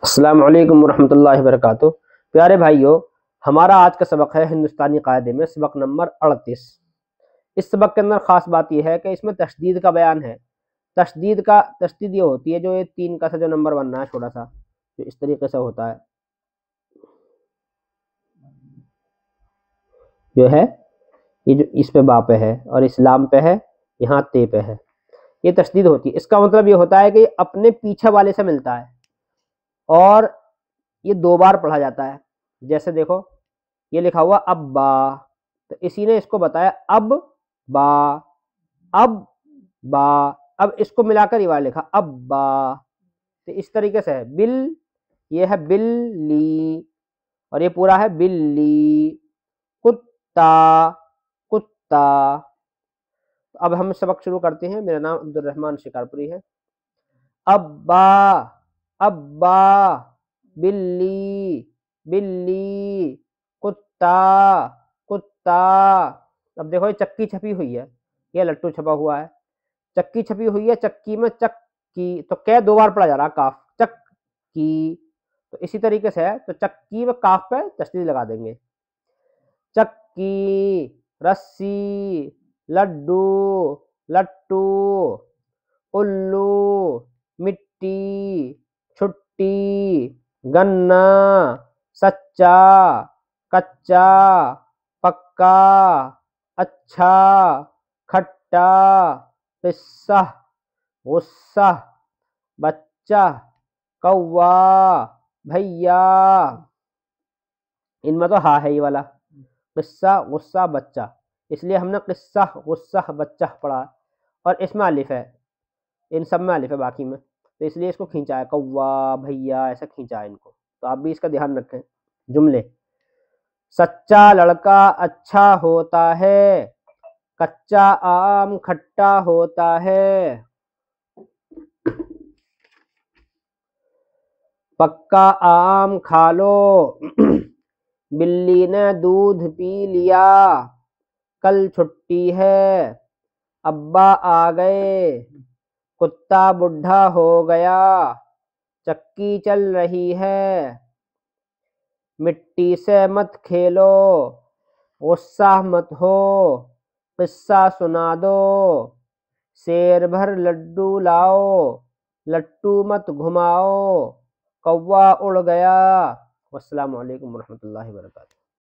السلام علیکم ورحمۃ اللہ وبرکاتہ۔ پیارے بھائیوں، ہمارا آج کا سبق ہے ہندوستانی قاعدے میں سبق نمبر 38۔ اس سبق کے اندر خاص بات یہ ہے کہ اس میں تشدید کا بیان ہے۔ تشدید یہ ہوتی ہے جو یہ 3 کا سا جو نمبر بننا ہے چھوٹا سا، جو اس طریقے سے ہوتا ہے، جو ہے یہ جو اس پہ با پہ ہے اور اسلام پہ ہے، یہاں تے پہ ہے، یہ تشدید ہوتی ہے۔ اس کا مطلب یہ ہوتا ہے کہ یہ اپنے پیچھے والے سے ملتا ہے اور یہ 2 بار پڑھا جاتا ہے۔ جیسے دیکھو یہ لکھا ہوا اب با، تو اسی نے اس کو بتایا اب با، اب با، اب اس کو ملا کر یہ والا لکھا اب با، تو اس طریقے سے ہے۔ بل، یہ ہے بلی، اور یہ پورا ہے بلی۔ کتا، کتا۔ اب ہم سبق شروع کرتے ہیں۔ میرا نام عبد الرحمن شکارپوری ہے۔ ابا، ابا، بلی، بلی، کتا، کتا۔ اب دیکھو یہ چکی چھپی ہوئی ہے، یہ لٹو چھپا ہوا ہے، چکی چھپی ہوئی ہے، چکی میں چکی، تو کہ 2 بار پڑھا جا رہا کاف، چکی، تو اسی طریقے سے ہے، تو چکی و کاف پہ تشدید لگا دیں گے۔ چکی، رسی، لڈو، لٹو، الو، مٹی، چھٹی، گنا، سچا، کچا، پکا، اچھا، کھٹا، قصہ، غصہ، بچہ، کوا، بھیا۔ ان میں تو ہا ہے یہ والا، قصہ، غصہ، بچہ، اس لیے ہم نے قصہ، غصہ، بچہ پڑھا، اور اس میں الف ہے، ان سب میں الف ہے باقی میں، تو اس لیے اس کو کھینچا ہے، کوا، بھیا، ایسا کھینچا ہے ان کو، تو آپ بھی اس کا دھیان رکھیں۔ جملے: سچا لڑکا اچھا ہوتا ہے، کچا آم کھٹا ہوتا ہے، پکا آم کھا لو، بلی نے دودھ پی لیا، کل چھٹی ہے، ابا آ گئے، کتا بڈھا ہو گیا، چکی چل رہی ہے، مٹی سے مت کھیلو، غصہ مت ہو، قصہ سنا دو، سیر بھر لڈو لاؤ، لٹو مت گھماؤ، کوا اڑ گیا۔ والسلام علیکم ورحمۃ اللہ وبرکاتہ۔